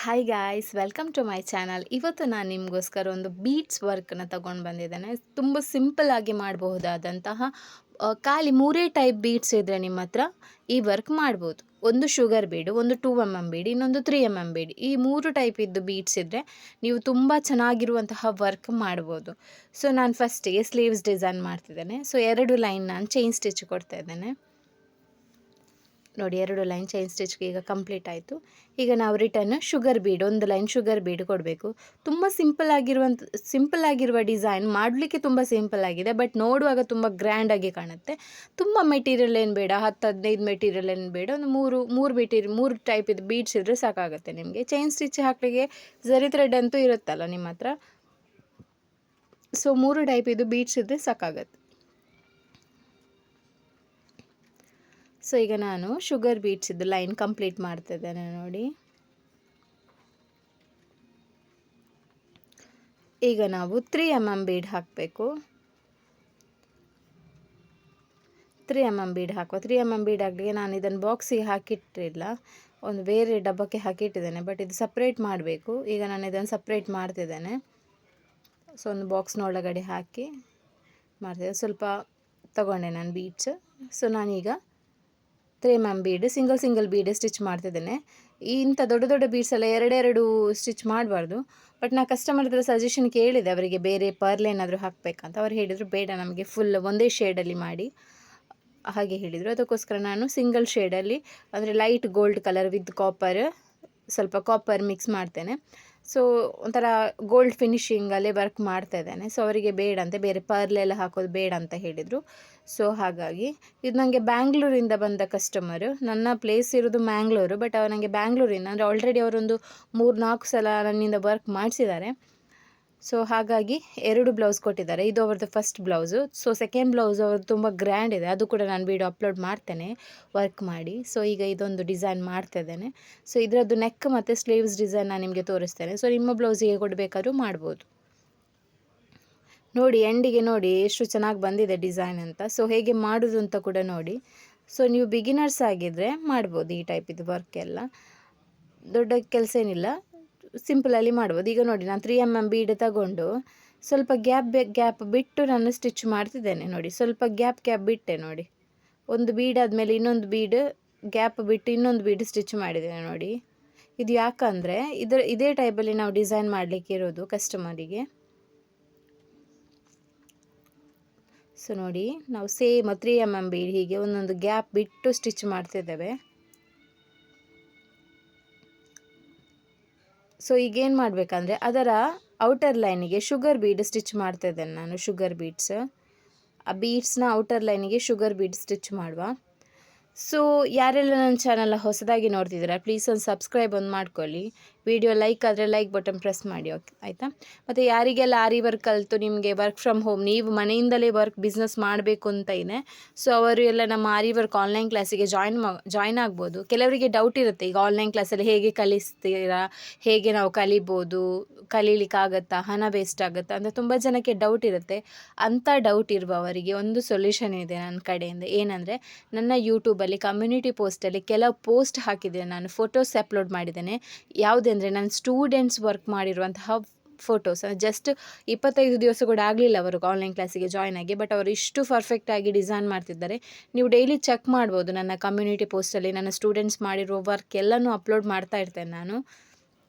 Hi guys, welcome to my channel. ಇವತ್ತು ನಾನು ನಿಮಗೋಸ್ಕರ ಒಂದು ಬೀಡ್ಸ್ ವರ್ಕ್ನ ತೊಗೊಂಡು ಬಂದಿದ್ದೇನೆ. ತುಂಬ ಸಿಂಪಲ್ ಆಗಿ ಮಾಡಬಹುದಾದಂತಹ ಖಾಲಿ ಮೂರೇ ಟೈಪ್ ಬೀಡ್ಸ್ ಇದ್ದರೆ ನಿಮ್ಮ ಹತ್ರ ಈ ವರ್ಕ್ ಮಾಡ್ಬೋದು. ಒಂದು ಶುಗರ್ ಬೀಡು, ಒಂದು 2mm ಬೀಡ್, ಇನ್ನೊಂದು 3mm ಬೀಡ್. ಈ ಮೂರು ಟೈಪ್ ಇದ್ದು ಬೀಡ್ಸ್ ಇದ್ದರೆ ನೀವು ತುಂಬ ಚೆನ್ನಾಗಿರುವಂತಹ ವರ್ಕ್ ಮಾಡ್ಬೋದು. ಸೊ ನಾನು ಫಸ್ಟಿಗೆ ಸ್ಲೀವ್ಸ್ ಡಿಸೈನ್ ಮಾಡ್ತಿದ್ದೇನೆ. ಸೊ 2 ಲೈನ್ ನಾನು ಚೈನ್ ಸ್ಟಿಚ್ ಕೊಡ್ತಾ ಇದ್ದೇನೆ. ನೋಡಿ, 2 ಲೈನ್ ಚೈನ್ ಸ್ಟಿಚ್ಗೆ ಈಗ ಕಂಪ್ಲೀಟ್ ಆಯಿತು. ಈಗ ನಾವು ರಿಟರ್ನ್ ಶುಗರ್ ಬೀಡ್, ಒಂದು ಲೈನ್ ಶುಗರ್ ಬೀಡ್ ಕೊಡಬೇಕು. ತುಂಬ ಸಿಂಪಲ್ ಆಗಿರುವ ಡಿಸೈನ್, ಮಾಡಲಿಕ್ಕೆ ತುಂಬ ಸಿಂಪಲ್ ಆಗಿದೆ, ಬಟ್ ನೋಡುವಾಗ ತುಂಬ ಗ್ರ್ಯಾಂಡಾಗಿ ಕಾಣುತ್ತೆ. ತುಂಬ ಮೆಟೀರಿಯಲ್ ಏನು ಬೇಡ, 10-15 ಮೆಟೀರಿಯಲ್ ಏನು ಬೇಡ, ಒಂದು ಮೂರು ಟೈಪ್ ಇದು ಬೀಡ್ಸ್ ಇದ್ದರೆ ಸಾಕಾಗುತ್ತೆ ನಿಮಗೆ. ಚೈನ್ ಸ್ಟಿಚ್ ಹಾಕಲಿಕ್ಕೆ ಝರಿ ಥ್ರೆಡ್ ಅಂತೂ ಇರುತ್ತಲ್ಲ ನಿಮ್ಮ ಹತ್ರ. ಸೊ 3 ಟೈಪ್ ಇದು ಬೀಡ್ಸ್ ಇದ್ದರೆ ಸಾಕಾಗುತ್ತೆ. ಸೊ ಈಗ ನಾನು ಶುಗರ್ ಬೀಡ್ಸ್ ಇದ್ದು ಲೈನ್ ಕಂಪ್ಲೀಟ್ ಮಾಡ್ತಿದ್ದೇನೆ. ನೋಡಿ, ಈಗ ನಾವು 3mm ಬೀಡ್ ಹಾಕಬೇಕು. 3mm ಬೀಡ್ ಹಾಕುವ. 3mm ಬೀಡ್ ಆಗಲಿಕ್ಕೆ ನಾನು ಇದನ್ನು ಬಾಕ್ಸಿಗೆ ಹಾಕಿಟ್ಟಿಲ್ಲ, ಒಂದು ಬೇರೆ ಡಬ್ಬಕ್ಕೆ ಹಾಕಿಟ್ಟಿದ್ದೇನೆ, ಬಟ್ ಇದು ಸಪ್ರೇಟ್ ಮಾಡಬೇಕು. ಈಗ ನಾನು ಇದನ್ನು ಸಪ್ರೇಟ್ ಮಾಡ್ತಿದ್ದೇನೆ. ಸೊ ಒಂದು ಬಾಕ್ಸ್ನೊಳಗಡೆ ಹಾಕಿ ಮಾಡ್ತಿದ್ದೆ. ಸ್ವಲ್ಪ ತಗೊಂಡೆ ನಾನು ಬೀಡ್ಸ್. ಸೊ ನಾನೀಗ 3mm bead single bead stitch ಮಾಡ್ತಿದ್ದೇನೆ. ಇಂಥ ದೊಡ್ಡ ಬೀಡ್ಸ್ ಎಲ್ಲ ಎರಡೆರಡು ಸ್ಟಿಚ್ ಮಾಡಬಾರ್ದು. ಬಟ್ ನಾನು ಕಸ್ಟಮರ್ ಹತ್ರ ಸಜೆಷನ್ ಕೇಳಿದೆ, ಅವರಿಗೆ ಬೇರೆ ಪರ್ಲ್ ಏನಾದರೂ ಹಾಕಬೇಕಂತ. ಅವ್ರು ಹೇಳಿದರು ಬೇಡ, ನಮಗೆ ಫುಲ್ ಒಂದೇ ಶೇಡಲ್ಲಿ ಮಾಡಿ ಹಾಗೆ ಹೇಳಿದರು. ಅದಕ್ಕೋಸ್ಕರ ನಾನು ಸಿಂಗಲ್ ಶೇಡಲ್ಲಿ, ಅಂದರೆ light gold colour with copper, ಸ್ವಲ್ಪ ಕಾಪರ್ ಮಿಕ್ಸ್ ಮಾಡ್ತೇನೆ. ಸೊ ಒಂಥರ ಗೋಲ್ಡ್ ಫಿನಿಶಿಂಗಲ್ಲೇ ವರ್ಕ್ ಮಾಡ್ತಾ ಇದ್ದೇನೆ. ಸೊ ಅವರಿಗೆ ಬೇಡ ಅಂತ, ಬೇರೆ ಪರ್ಲೆಲ್ಲ ಹಾಕೋದು ಬೇಡ ಅಂತ ಹೇಳಿದರು. ಸೊ ಹಾಗಾಗಿ ಇದು ನನಗೆ ಬ್ಯಾಂಗ್ಳೂರಿಂದ ಬಂದ ಕಸ್ಟಮರು. ನನ್ನ ಪ್ಲೇಸ್ ಇರೋದು ಮ್ಯಾಂಗ್ಳೂರು, ಬಟ್ ಅವ್ರು ನನಗೆ ಬ್ಯಾಂಗ್ಳೂರಿಂದ, ಅಂದರೆ ಆಲ್ರೆಡಿ ಅವರೊಂದು 3-4 ಸಲ ನನ್ನಿಂದ ವರ್ಕ್ ಮಾಡಿಸಿದ್ದಾರೆ. ಸೊ ಹಾಗಾಗಿ 2 ಬ್ಲೌಸ್ ಕೊಟ್ಟಿದ್ದಾರೆ. ಇದು ಅವ್ರದ್ದು first blouse. So second blouse ಅವ್ರದ್ದು ತುಂಬ ಗ್ರ್ಯಾಂಡ್ ಇದೆ, ಅದು ಕೂಡ ನಾನು ವಿಡಿಯೋ ಅಪ್ಲೋಡ್ ಮಾಡ್ತೇನೆ ವರ್ಕ್ ಮಾಡಿ. ಸೊ ಈಗ ಇದೊಂದು ಡಿಸೈನ್ ಮಾಡ್ತಿದ್ದೇನೆ. ಸೊ ಇದರದ್ದು ನೆಕ್ ಮತ್ತು ಸ್ಲೀವ್ಸ್ ಡಿಸೈನ್ ನಾನು ನಿಮಗೆ ತೋರಿಸ್ತೇನೆ. ಸೊ ನಿಮ್ಮ ಬ್ಲೌಸಿಗೆ ಕೊಡಬೇಕಾದ್ರೂ ಮಾಡ್ಬೋದು. ನೋಡಿ, ಎಂಡಿಗೆ ನೋಡಿ ಎಷ್ಟು ಚೆನ್ನಾಗಿ ಬಂದಿದೆ ಡಿಸೈನ್ ಅಂತ. ಸೊ ಹೇಗೆ ಮಾಡೋದು ಅಂತ ಕೂಡ ನೋಡಿ. ಸೊ ನೀವು ಬಿಗಿನರ್ಸ್ ಆಗಿದ್ದರೆ ಮಾಡ್ಬೋದು ಈ ಟೈಪ್ ಇದು ವರ್ಕ್ ಎಲ್ಲ. ದೊಡ್ಡ ಕೆಲಸ ಏನಿಲ್ಲ, ಸಿಂಪಲಲ್ಲಿ ಮಾಡ್ಬೋದು. ಈಗ ನೋಡಿ, ನಾನು 3mm ಬೀಡ್ ತಗೊಂಡು ಸ್ವಲ್ಪ ಗ್ಯಾಪ್ ಬಿಟ್ಟು ನಾನು ಸ್ಟಿಚ್ ಮಾಡ್ತಿದ್ದೇನೆ. ನೋಡಿ, ಸ್ವಲ್ಪ ಗ್ಯಾಪ್ ಬಿಟ್ಟೆ. ನೋಡಿ, ಒಂದು ಬೀಡ್ ಆದಮೇಲೆ ಇನ್ನೊಂದು ಬೀಡ್ ಗ್ಯಾಪ್ ಬಿಟ್ಟು ಇನ್ನೊಂದು ಬೀಡ್ ಸ್ಟಿಚ್ ಮಾಡಿದ್ದೇನೆ. ನೋಡಿ, ಇದು ಯಾಕಂದರೆ ಇದೇ ಟೈಪಲ್ಲಿ ನಾವು ಡಿಸೈನ್ ಮಾಡಲಿಕ್ಕೆ ಇರೋದು ಕಸ್ಟಮರಿಗೆ. ಸೊ ನೋಡಿ, ನಾವು ಸೇಮ್ 3mm ಬೀಡ್ ಹೀಗೆ ಒಂದೊಂದು ಗ್ಯಾಪ್ ಬಿಟ್ಟು ಸ್ಟಿಚ್ ಮಾಡ್ತಿದ್ದೇವೆ. ಸೊ ಈಗೇನು ಮಾಡಬೇಕಂದ್ರೆ ಅದರ ಔಟರ್ ಲೈನಿಗೆ ಶುಗರ್ ಬೀಡ್ ಸ್ಟಿಚ್ ಮಾಡ್ತಾಯಿದ್ದೇನೆ ನಾನು. ಶುಗರ್ ಬೀಡ್ಸ್, ಆ ಬೀಡ್ಸ್ನ ಔಟರ್ ಲೈನಿಗೆ ಶುಗರ್ ಬೀಡ್ ಸ್ಟಿಚ್ ಮಾಡುವ. ಸೊ ಯಾರೆಲ್ಲ ನನ್ನ ಚಾನಲ್ ಹೊಸದಾಗಿ ನೋಡ್ತಿದ್ದೀರಾ, ಪ್ಲೀಸ್ ಒಂದು ಸಬ್ಸ್ಕ್ರೈಬ್ ಒಂದು ಮಾಡ್ಕೊಳ್ಳಿ. ವಿಡಿಯೋ ಲೈಕ್ ಆದರೆ ಲೈಕ್ ಬಟನ್ ಪ್ರೆಸ್ ಮಾಡಿ, ಓಕೆ ಆಯಿತಾ. ಮತ್ತು ಯಾರಿಗೆಲ್ಲ ಆರಿ ವರ್ಕ್ ಕಲಿತು ನಿಮಗೆ ವರ್ಕ್ ಫ್ರಮ್ ಹೋಮ್, ನೀವು ಮನೆಯಿಂದಲೇ ಬಿಸ್ನೆಸ್ ಮಾಡಬೇಕು ಅಂತ ಇದೆ, ಸೊ ಅವರು ಎಲ್ಲ ನಮ್ಮ ಆರಿ ವರ್ಕ್ ಆನ್ಲೈನ್ ಕ್ಲಾಸಿಗೆ ಜಾಯ್ನ್ ಆಗ್ಬೋದು. ಕೆಲವರಿಗೆ ಡೌಟ್ ಇರುತ್ತೆ, ಈಗ ಆನ್ಲೈನ್ ಕ್ಲಾಸಲ್ಲಿ ಹೇಗೆ ಕಲಿಸ್ತೀರಾ, ಹೇಗೆ ನಾವು ಕಲೀಲಿಕ್ಕಾಗತ್ತಾ, ಹಣ ವೇಸ್ಟ್ ಆಗುತ್ತಾ ಅಂತ ತುಂಬ ಜನಕ್ಕೆ ಡೌಟ್ ಇರುತ್ತೆ. ಅಂಥ ಡೌಟ್ ಇರುವವರಿಗೆ ಒಂದು ಸೊಲ್ಯೂಷನ್ ಇದೆ ನನ್ನ ಕಡೆಯಿಂದ. ಏನಂದರೆ, ನನ್ನ ಯೂಟ್ಯೂಬಲ್ಲಿ ಕಮ್ಯುನಿಟಿ ಪೋಸ್ಟಲ್ಲಿ ಕೆಲವು ಪೋಸ್ಟ್ ಹಾಕಿದ್ದೇನೆ, ನಾನು ಫೋಟೋಸ್ ಅಪ್ಲೋಡ್ ಮಾಡಿದ್ದೇನೆ. ಯಾವುದಂದರೆ ನನ್ನ ಸ್ಟೂಡೆಂಟ್ಸ್ ವರ್ಕ್ ಮಾಡಿರುವಂತಹ ಫೋಟೋಸ್. ಜಸ್ಟ್ 25 ದಿವಸ ಕೂಡ ಆಗಲಿಲ್ಲ ಅವರು ಆನ್ಲೈನ್ ಕ್ಲಾಸಿಗೆ ಜಾಯ್ನ್ ಆಗಿ, ಬಟ್ ಅವರು ಇಷ್ಟು ಪರ್ಫೆಕ್ಟಾಗಿ ಡಿಸೈನ್ ಮಾಡ್ತಿದ್ದಾರೆ. ನೀವು ಡೈಲಿ ಚೆಕ್ ಮಾಡ್ಬೋದು, ನನ್ನ ಕಮ್ಯುನಿಟಿ ಪೋಸ್ಟಲ್ಲಿ ನನ್ನ ಸ್ಟೂಡೆಂಟ್ಸ್ ಮಾಡಿರುವ ವರ್ಕ್ ಎಲ್ಲನೂ ಅಪ್ಲೋಡ್ ಮಾಡ್ತಾ ಇರ್ತೇನೆ ನಾನು.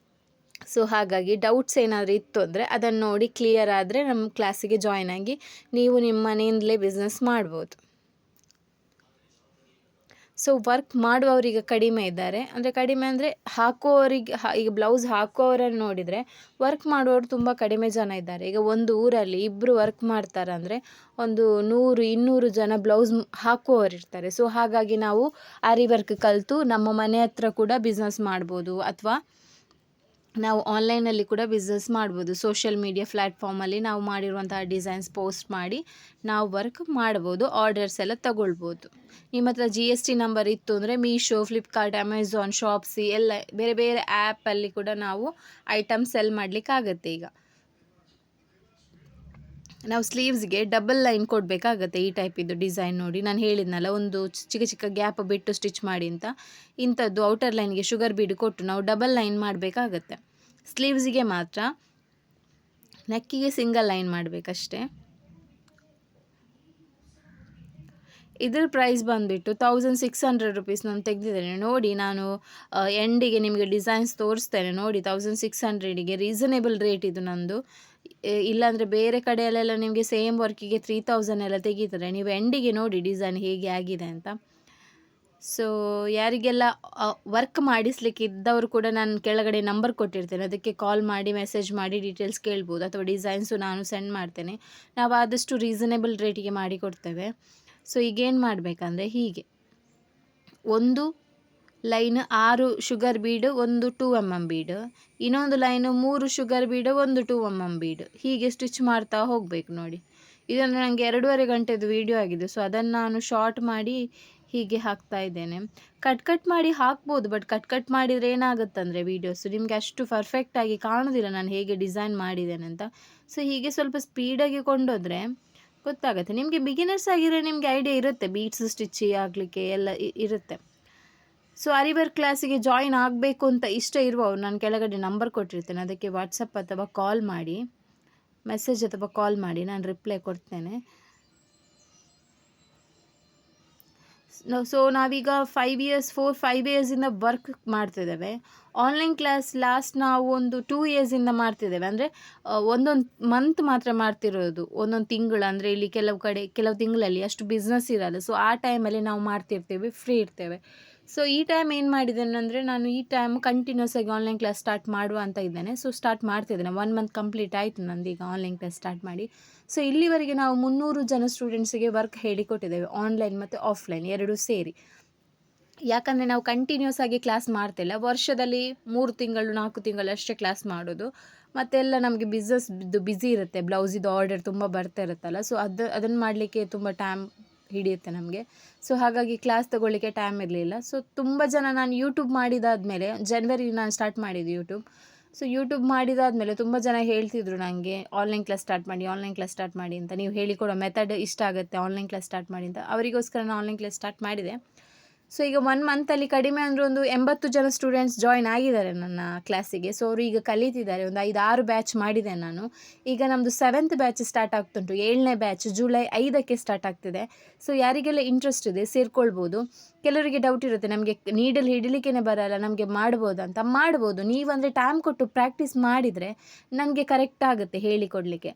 ಸೊ ಹಾಗಾಗಿ ಡೌಟ್ಸ್ ಏನಾದರೂ ಇತ್ತು ಅಂದರೆ ಅದನ್ನು ನೋಡಿ ಕ್ಲಿಯರ್ ಆದರೆ ನಮ್ಮ ಕ್ಲಾಸಿಗೆ ಜಾಯ್ನ್ ಆಗಿ ನೀವು ನಿಮ್ಮ ಮನೆಯಿಂದಲೇ ಬಿಸ್ನೆಸ್ ಮಾಡ್ಬೋದು. ಸೊ ವರ್ಕ್ ಮಾಡುವವರಿಗೆ ಕಡಿಮೆ ಇದ್ದಾರೆ, ಅಂದರೆ ಕಡಿಮೆ ಅಂದರೆ ಹಾಕುವವರಿಗೆ, ಈಗ ಬ್ಲೌಸ್ ಹಾಕುವವರನ್ನು ನೋಡಿದರೆ ವರ್ಕ್ ಮಾಡುವವರು ತುಂಬ ಕಡಿಮೆ ಜನ ಇದ್ದಾರೆ. ಈಗ ಒಂದು ಊರಲ್ಲಿ ಇಬ್ಬರು ವರ್ಕ್ ಮಾಡ್ತಾರಂದರೆ ಒಂದು 100-200 ಜನ ಬ್ಲೌಸ್ ಹಾಕುವವರು ಇರ್ತಾರೆ. ಸೊ ಹಾಗಾಗಿ ನಾವು ಆರಿ ವರ್ಕ್ ಕಲಿತು ನಮ್ಮ ಮನೆ ಹತ್ರ ಕೂಡ ಬಿಸ್ನೆಸ್ ಮಾಡ್ಬೋದು, ಅಥವಾ ನಾವು ಆನ್ಲೈನಲ್ಲಿ ಕೂಡ ಬಿಸ್ನೆಸ್ ಮಾಡ್ಬೋದು. ಸೋಷಿಯಲ್ ಮೀಡಿಯಾ ಪ್ಲ್ಯಾಟ್ಫಾರ್ಮಲ್ಲಿ ನಾವು ಮಾಡಿರುವಂತಹ ಡಿಸೈನ್ಸ್ ಪೋಸ್ಟ್ ಮಾಡಿ ನಾವು ವರ್ಕ್ ಮಾಡ್ಬೋದು, ಆರ್ಡರ್ಸ್ ಎಲ್ಲ ತಗೊಳ್ಬೋದು. ನಿಮ್ಮ ಹತ್ರ GST ನಂಬರ್ ಇತ್ತು ಅಂದರೆ ಮೀಶೋ, ಫ್ಲಿಪ್ಕಾರ್ಟ್, ಅಮೆಝಾನ್, ಶಾಪ್ಸಿ ಎಲ್ಲ ಬೇರೆ ಬೇರೆ ಆ್ಯಪಲ್ಲಿ ಕೂಡ ನಾವು ಐಟಮ್ ಸೆಲ್ ಮಾಡಲಿಕ್ಕಾಗತ್ತೆ. ಈಗ ನಾವು ಸ್ಲೀವ್ಸ್ಗೆ ಡಬಲ್ ಲೈನ್ ಕೊಡಬೇಕಾಗತ್ತೆ. ಈ ಟೈಪ್ ಇದು ಡಿಸೈನ್ ನೋಡಿ, ನಾನು ಹೇಳಿದ್ನಲ್ಲ ಒಂದು ಚಿಕ್ಕ ಚಿಕ್ಕ ಗ್ಯಾಪ್ ಬಿಟ್ಟು ಸ್ಟಿಚ್ ಮಾಡಿ ಅಂತ. ಇಂಥದ್ದು ಔಟರ್ ಲೈನ್ಗೆ ಶುಗರ್ ಬೀಡ್ ಕೊಟ್ಟು ನಾವು ಡಬಲ್ ಲೈನ್ ಮಾಡಬೇಕಾಗತ್ತೆ ಸ್ಲೀವ್ಸಿಗೆ ಮಾತ್ರ. ನೆಕ್ಕಿಗೆ ಸಿಂಗಲ್ ಲೈನ್ ಮಾಡಬೇಕಷ್ಟೇ. ಇದ್ರ ಪ್ರೈಸ್ ಬಂದುಬಿಟ್ಟು 1600 ರುಪೀಸ್ ನಾನು ತೆಗೆದಿದ್ದೇನೆ ನೋಡಿ. ನಾನು ಎಂಡಿಗೆ ನಿಮಗೆ ಡಿಸೈನ್ಸ್ ತೋರಿಸ್ತೇನೆ ನೋಡಿ. 1600ಗೆ ರೀಸನೇಬಲ್ ರೇಟ್ ಇದು ನಂದು. ಇಲ್ಲಾಂದರೆ ಬೇರೆ ಕಡೆಯಲ್ಲೆಲ್ಲ ನಿಮಗೆ ಸೇಮ್ ವರ್ಕಿಗೆ 3000 ಎಲ್ಲ ತೆಗಿತಾರೆ. ನೀವು ಎಂಡಿಗೆ ನೋಡಿ ಡಿಸೈನ್ ಹೇಗೆ ಆಗಿದೆ ಅಂತ. ಸೊ ಯಾರಿಗೆಲ್ಲ ವರ್ಕ್ ಮಾಡಿಸ್ಲಿಕ್ಕೆ ಇದ್ದವರು ಕೂಡ ನಾನು ಕೆಳಗಡೆ ನಂಬರ್ ಕೊಟ್ಟಿರ್ತೇನೆ, ಅದಕ್ಕೆ ಕಾಲ್ ಮಾಡಿ ಮೆಸೇಜ್ ಮಾಡಿ ಡೀಟೇಲ್ಸ್ ಕೇಳ್ಬೋದು, ಅಥವಾ ಡಿಸೈನ್ಸು ನಾನು ಸೆಂಡ್ ಮಾಡ್ತೇನೆ. ನಾವು ಆದಷ್ಟು ರೀಸನೇಬಲ್ ರೇಟಿಗೆ ಮಾಡಿ ಕೊಡ್ತೇವೆ. ಸೊ ಈಗೇನು ಮಾಡಬೇಕಂದ್ರೆ, ಹೀಗೆ ಒಂದು ಲೈನ್ 6 ಶುಗರ್ ಬೀಡು, ಒಂದು 2 mm ಬೀಡು, ಇನ್ನೊಂದು ಲೈನು 3 ಶುಗರ್ ಬೀಡು, ಒಂದು 2 mm ಬೀಡು, ಹೀಗೆ ಸ್ಟಿಚ್ ಮಾಡ್ತಾ ಹೋಗಬೇಕು ನೋಡಿ. ಇದನ್ನು ನನಗೆ 2.5 ಗಂಟೆದು ವೀಡಿಯೋ ಆಗಿದೆ. ಸೊ ಅದನ್ನು ನಾನು ಶಾರ್ಟ್ ಮಾಡಿ ಹೀಗೆ ಹಾಕ್ತಾ ಇದ್ದೇನೆ. ಕಟ್ ಮಾಡಿ ಹಾಕ್ಬೋದು, ಬಟ್ ಕಟ್ ಮಾಡಿದರೆ ಏನಾಗುತ್ತಂದರೆ ವೀಡಿಯೋಸು ನಿಮಗೆ ಅಷ್ಟು ಪರ್ಫೆಕ್ಟಾಗಿ ಕಾಣೋದಿಲ್ಲ ನಾನು ಹೇಗೆ ಡಿಸೈನ್ ಮಾಡಿದ್ದೇನೆ ಅಂತ. ಸೊ ಹೀಗೆ ಸ್ವಲ್ಪ ಸ್ಪೀಡಾಗಿ ಕೊಂಡೋದ್ರೆ ಗೊತ್ತಾಗುತ್ತೆ ನಿಮಗೆ. ಬಿಗಿನರ್ಸ್ ಆಗಿರೋ ನಿಮಗೆ ಐಡಿಯಾ ಇರುತ್ತೆ, ಬೀಟ್ಸ್ ಸ್ಟಿಚ್ ಆಗಲಿಕ್ಕೆ ಎಲ್ಲ ಇರುತ್ತೆ. ಸೊ ಆರಿವರ್ಕ್ ಕ್ಲಾಸಿಗೆ ಜಾಯಿನ್ ಆಗಬೇಕು ಅಂತ ಇಷ್ಟ ಇರುವವರು ನಾನು ಕೆಳಗಡೆ ನಂಬರ್ ಕೊಟ್ಟಿರ್ತೇನೆ, ಅದಕ್ಕೆ ವಾಟ್ಸಪ್ ಅಥವಾ ಕಾಲ್ ಮಾಡಿ, ಮೆಸೇಜ್ ಅಥವಾ ಕಾಲ್ ಮಾಡಿ, ನಾನು ರಿಪ್ಲೈ ಕೊಡ್ತೇನೆ. ಸೊ ನಾವೀಗ 4-5 ಇಯರ್ಸಿಂದ ವರ್ಕ್ ಮಾಡ್ತಿದ್ದೇವೆ. ಆನ್ಲೈನ್ ಕ್ಲಾಸ್ ಲಾಸ್ಟ್ ನಾವು ಒಂದು 2 ಇಯರ್ಸಿಂದ ಮಾಡ್ತಿದ್ದೇವೆ. ಅಂದರೆ ಒಂದೊಂದು ಮಂತ್ ಮಾತ್ರ ಮಾಡ್ತಿರೋದು, ಒಂದೊಂದು ತಿಂಗಳು. ಅಂದರೆ ಇಲ್ಲಿ ಕೆಲವು ತಿಂಗಳಲ್ಲಿ ಅಷ್ಟು ಬಿಸ್ನೆಸ್ ಇರಲ್ಲ. ಸೊ ಆ ಟೈಮಲ್ಲಿ ನಾವು ಮಾಡ್ತಿರ್ತೀವಿ, ಫ್ರೀ ಇರ್ತೇವೆ. ಸೊ ಈ ಟೈಮ್ ಏನು ಮಾಡಿದ್ದೇನೆ ಅಂದರೆ, ನಾನು ಈ ಟೈಮ್ ಕಂಟಿನ್ಯೂಸ್ ಆಗಿ ಆನ್ಲೈನ್ ಕ್ಲಾಸ್ ಸ್ಟಾರ್ಟ್ ಮಾಡುವ ಅಂತ ಇದ್ದೇನೆ. ಸೊ ಸ್ಟಾರ್ಟ್ ಮಾಡ್ತಿದ್ದೇನೆ. 1 ಮಂತ್ ಕಂಪ್ಲೀಟ್ ಆಯಿತು ನಂದು ಈಗ ಆನ್ಲೈನ್ ಕ್ಲಾಸ್ ಸ್ಟಾರ್ಟ್ ಮಾಡಿ. ಸೊ ಇಲ್ಲಿವರೆಗೆ ನಾವು 300 ಜನ ಸ್ಟೂಡೆಂಟ್ಸಿಗೆ ವರ್ಕ್ ಹೇಳಿಕೊಟ್ಟಿದ್ದೇವೆ, ಆನ್ಲೈನ್ ಮತ್ತು ಆಫ್ಲೈನ್ ಎರಡೂ ಸೇರಿ. ಯಾಕಂದರೆ ನಾವು ಕಂಟಿನ್ಯೂಸ್ ಆಗಿ ಕ್ಲಾಸ್ ಮಾಡ್ತಿಲ್ಲ, ವರ್ಷದಲ್ಲಿ 3 ತಿಂಗಳು 4 ತಿಂಗಳು ಅಷ್ಟೇ ಕ್ಲಾಸ್ ಮಾಡೋದು. ಮತ್ತೆಲ್ಲ ನಮಗೆ ಬ್ಯುಸಿ ಇರುತ್ತೆ, ಬ್ಲೌಸಿದು ಆರ್ಡರ್ ತುಂಬ ಬರ್ತಾ ಇರುತ್ತಲ್ಲ. ಸೊ ಅದನ್ನು ಮಾಡಲಿಕ್ಕೆ ತುಂಬ ಟೈಮ್ ಹಿಡಿಯುತ್ತೆ ನಮಗೆ. ಸೊ ಹಾಗಾಗಿ ಕ್ಲಾಸ್ ತೊಗೊಳ್ಳಿಕ್ಕೆ ಟೈಮ್ ಇರಲಿಲ್ಲ. ಸೊ ತುಂಬ ಜನ, ನಾನು ಯೂಟ್ಯೂಬ್ ಮಾಡಿದಾದಮೇಲೆ, ಜನವರಿ ನಾನು ಸ್ಟಾರ್ಟ್ ಮಾಡಿದ್ದು ಯೂಟ್ಯೂಬ್. ಸೊ ಯೂಟ್ಯೂಬ್ ಮಾಡಿದಾದಮೇಲೆ ತುಂಬ ಜನ ಹೇಳ್ತಿದ್ರು ನನಗೆ ಆನ್ಲೈನ್ ಕ್ಲಾಸ್ ಸ್ಟಾರ್ಟ್ ಮಾಡಿ ಅಂತ. ನೀವು ಹೇಳಿಕೊಡೋ ಮೆಥಡ್ ಇಷ್ಟ ಆಗುತ್ತೆ, ಆನ್ಲೈನ್ ಕ್ಲಾಸ್ ಸ್ಟಾರ್ಟ್ ಮಾಡಿ ಅಂತ. ಅವರಿಗೋಸ್ಕರ ನಾನು ಆನ್ಲೈನ್ ಕ್ಲಾಸ್ ಸ್ಟಾರ್ಟ್ ಮಾಡಿದೆ. ಸೊ ಈಗ 1 ಮಂತಲ್ಲಿ ಕಡಿಮೆ ಅಂದರೆ ಒಂದು 80 ಜನ ಸ್ಟೂಡೆಂಟ್ಸ್ ಜಾಯಿನ್ ಆಗಿದ್ದಾರೆ ನನ್ನ ಕ್ಲಾಸಿಗೆ. ಸೊ ಅವರು ಈಗ ಕಲಿತಿದ್ದಾರೆ. ಒಂದು 5-6 ಬ್ಯಾಚ್ ಮಾಡಿದೆ ನಾನು. ಈಗ ನಮ್ಮದು 7th ಬ್ಯಾಚ್ ಸ್ಟಾರ್ಟ್ ಆಗ್ತುಂಟು. 7ನೇ ಬ್ಯಾಚ್ ಜುಲೈ 5ಕ್ಕೆ ಸ್ಟಾರ್ಟ್ ಆಗ್ತಿದೆ. ಸೊ ಯಾರಿಗೆಲ್ಲ ಇಂಟ್ರೆಸ್ಟ್ ಇದೆ ಸೇರಿಕೊಳ್ಬೋದು. ಕೆಲವರಿಗೆ ಡೌಟ್ ಇರುತ್ತೆ, ನಮಗೆ ನೀಡಲ್ ಹಿಡಿಲಿಕ್ಕೇ ಬರಲ್ಲ, ನಮಗೆ ಮಾಡ್ಬೋದು. ನೀವು ಅಂದರೆ ಟೈಮ್ ಕೊಟ್ಟು ಪ್ರಾಕ್ಟೀಸ್ ಮಾಡಿದರೆ ನನಗೆ ಕರೆಕ್ಟ್ ಆಗುತ್ತೆ ಹೇಳಿಕೊಡಲಿಕ್ಕೆ.